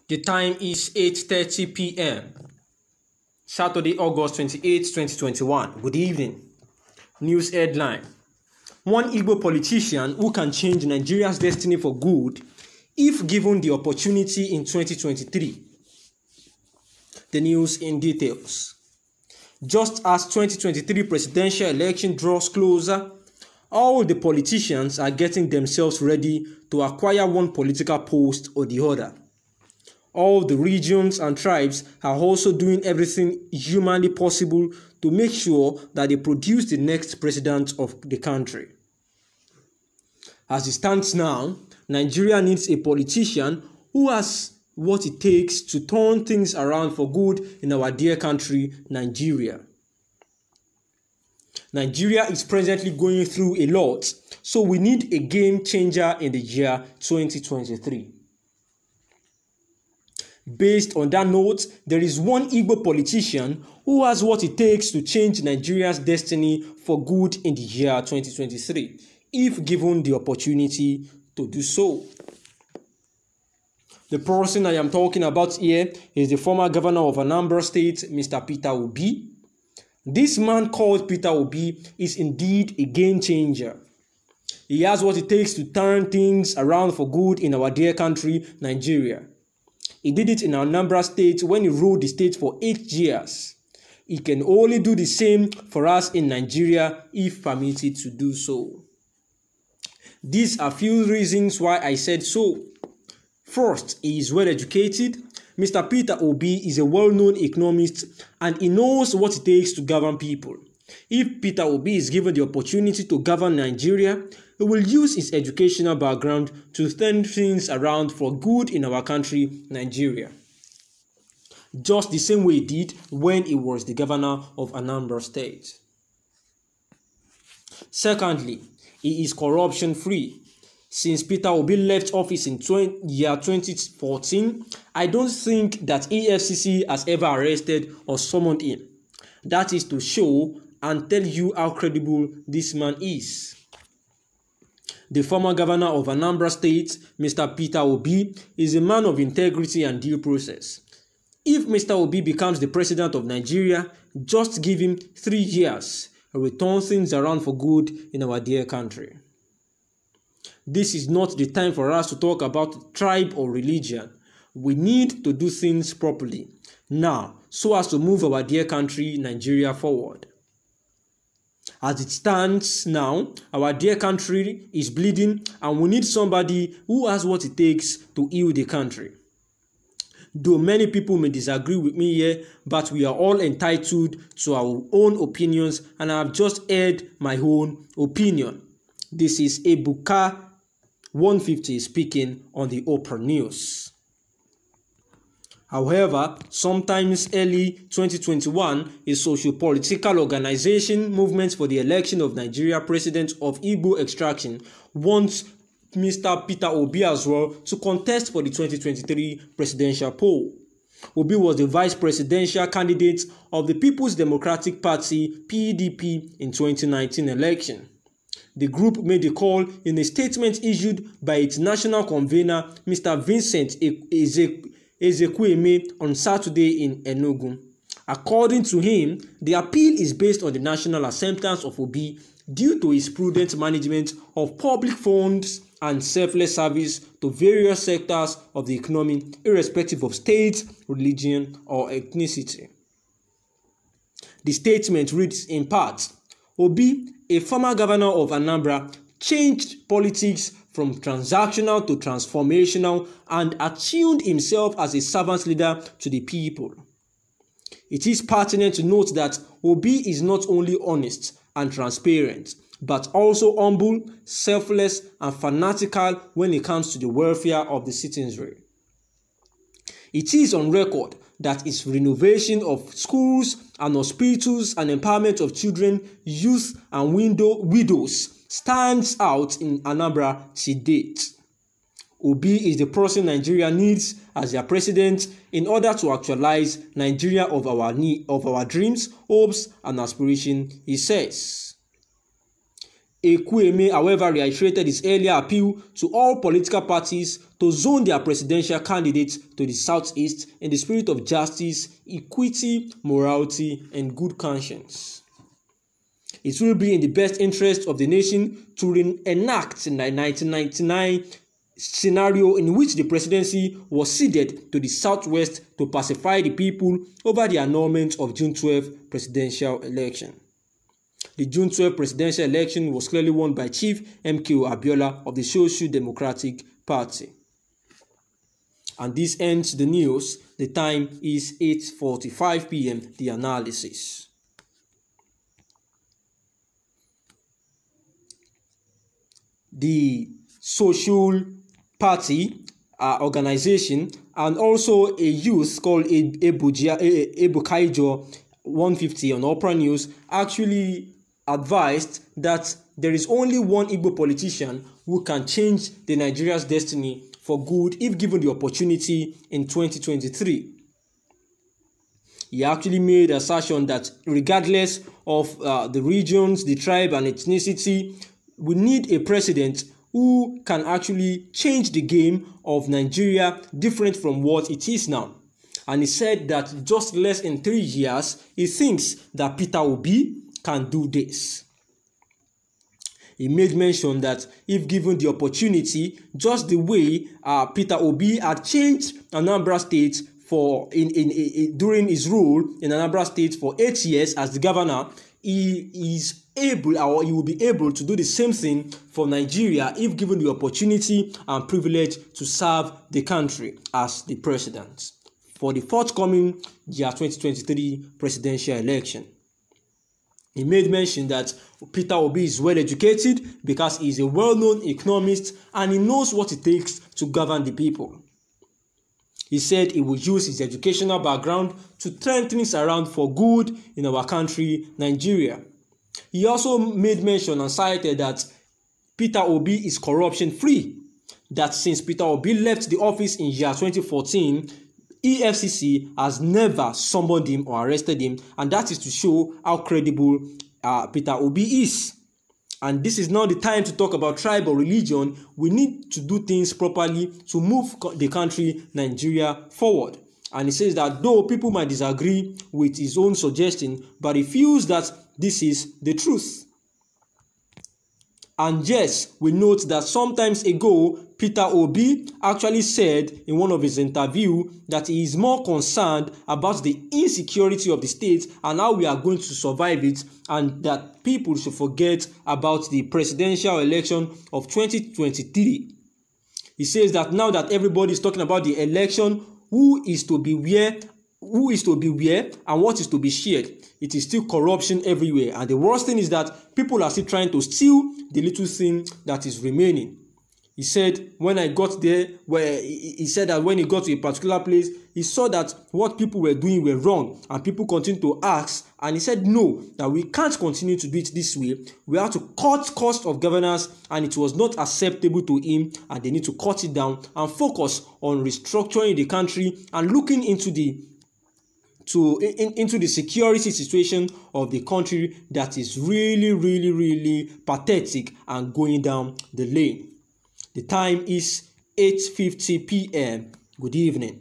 The time is 8:30 p.m. Saturday, August 28, 2021. Good evening. News headline. One Igbo politician who can change Nigeria's destiny for good if given the opportunity in 2023. The news in details. Just as 2023 presidential election draws closer, all the politicians are getting themselves ready to acquire one political post or the other. All the regions and tribes are also doing everything humanly possible to make sure that they produce the next president of the country. As it stands now, Nigeria needs a politician who has what it takes to turn things around for good in our dear country, Nigeria. Nigeria is presently going through a lot, so we need a game changer in the year 2023. Based on that note, there is one Igbo politician who has what it takes to change Nigeria's destiny for good in the year 2023, if given the opportunity to do so. The person I am talking about here is the former governor of Anambra State, Mr. Peter Obi. This man called Peter Obi is indeed a game changer. He has what it takes to turn things around for good in our dear country, Nigeria. He did it in Anambra State when he ruled the state for 8 years. He can only do the same for us in Nigeria if permitted to do so. These are few reasons why I said so. First, he is well educated. Mr. Peter Obi is a well-known economist and he knows what it takes to govern people. If Peter Obi is given the opportunity to govern Nigeria, he will use his educational background to turn things around for good in our country, Nigeria. Just the same way he did when he was the governor of Anambra State. Secondly, he is corruption-free. Since Peter Obi left office in year 2014, I don't think that EFCC has ever arrested or summoned him. That is to show and tell you how credible this man is. The former governor of Anambra State, Mr. Peter Obi, is a man of integrity and due process. If Mr. Obi becomes the president of Nigeria, just give him 3 years. He will turn things around for good in our dear country. This is not the time for us to talk about tribe or religion. We need to do things properly now so as to move our dear country, Nigeria, forward. As it stands now, our dear country is bleeding and we need somebody who has what it takes to heal the country. Though many people may disagree with me here, but we are all entitled to our own opinions and I have just aired my own opinion. This is Ebuka 150 speaking on the Oprah News. However, sometimes early 2021, a socio-political organization movement for the election of Nigeria president of Igbo extraction wants Mr. Peter Obi as well to contest for the 2023 presidential poll. Obi was the vice presidential candidate of the People's Democratic Party (PDP) in 2019 election. The group made the call in a statement issued by its national convener, Mr. Vincent Ezekweme, on Saturday in Enugu. According to him, the appeal is based on the national acceptance of Obi due to his prudent management of public funds and selfless service to various sectors of the economy, irrespective of state, religion, or ethnicity. The statement reads in part, Obi, a former governor of Anambra, changed politics from transactional to transformational and attuned himself as a servant leader to the people. It is pertinent to note that Obi is not only honest and transparent, but also humble, selfless, and fanatical when it comes to the welfare of the citizenry. It is on record that its renovation of schools and hospitals and empowerment of children, youth, and widows stands out in Anambra to date. Obi is the person Nigeria needs as their president in order to actualize Nigeria of our dreams, hopes, and aspirations, he says. Ekwueme, however, reiterated his earlier appeal to all political parties to zone their presidential candidates to the southeast in the spirit of justice, equity, morality, and good conscience. It will be in the best interest of the nation to reenact the 1999 scenario in which the presidency was ceded to the southwest to pacify the people over the annulment of June 12 presidential election. The June 12 presidential election was clearly won by Chief MKO Abiola of the Social Democratic Party. And this ends the news. The time is 8:45 p.m. The analysis. The Social Party organization and also a youth called Ebu 150 on Opera News actually advised that there is only one Igbo politician who can change the Nigeria's destiny for good if given the opportunity in 2023. He actually made an assertion that regardless of the regions, the tribe and ethnicity, we need a president who can actually change the game of Nigeria different from what it is now. And he said that just less than 3 years, he thinks that Peter Obi can do this. He made mention that if given the opportunity, just the way Peter Obi had changed Anambra State during his rule in Anambra State for 8 years as the governor, he is able, or he will be able to do the same thing for Nigeria if given the opportunity and privilege to serve the country as the president for the forthcoming year 2023 presidential election. He made mention that Peter Obi is well educated because he is a well-known economist and he knows what it takes to govern the people. He said he will use his educational background to turn things around for good in our country, Nigeria. He also made mention and cited that Peter Obi is corruption-free, that since Peter Obi left the office in year 2014, EFCC has never summoned him or arrested him, and that is to show how credible Peter Obi is. And this is not the time to talk about tribe or religion. We need to do things properly to move the country, Nigeria, forward. And he says that though people might disagree with his own suggestion, but he feels that this is the truth. And yes, we note that sometimes ago, Peter Obi actually said in one of his interviews that he is more concerned about the insecurity of the state and how we are going to survive it, and that people should forget about the presidential election of 2023. He says that now that everybody is talking about the election, who is to be where, and what is to be shared, it is still corruption everywhere. And the worst thing is that people are still trying to steal the little thing that is remaining. He said when I got there, he said that when he got to a particular place, he saw that what people were doing were wrong, and people continued to ask, and he said no, that we can't continue to do it this way. We have to cut cost of governance, and it was not acceptable to him, and they need to cut it down and focus on restructuring the country and looking into the security situation of the country that is really pathetic and going down the lane. The time is 8:50 p.m. Good evening.